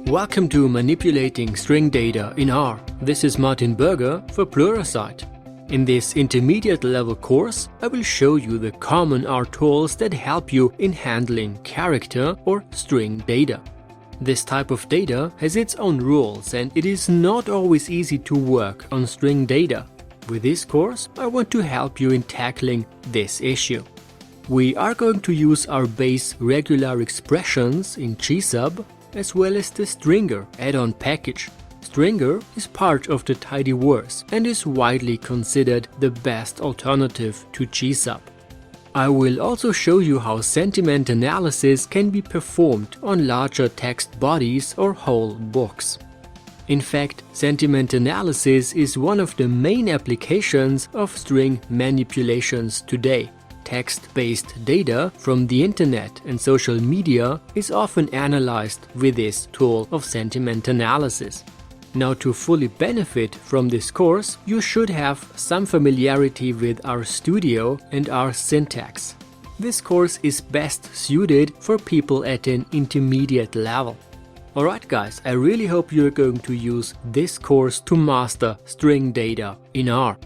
Welcome to Manipulating String Data in R. This is Martin Berger for Pluralsight. In this intermediate level course, I will show you the common R tools that help you in handling character or string data. This type of data has its own rules and it is not always easy to work on string data. With this course, I want to help you in tackling this issue. We are going to use our base regular expressions in gsub as well as the stringr add-on package. Stringr is part of the tidyverse and is widely considered the best alternative to gsub. I will also show you how sentiment analysis can be performed on larger text bodies or whole books. In fact, sentiment analysis is one of the main applications of string manipulations today. Text-based data from the internet and social media is often analyzed with this tool of sentiment analysis. Now, to fully benefit from this course, you should have some familiarity with R Studio and R syntax. This course is best suited for people at an intermediate level. Alright guys, I really hope you're going to use this course to master string data in R.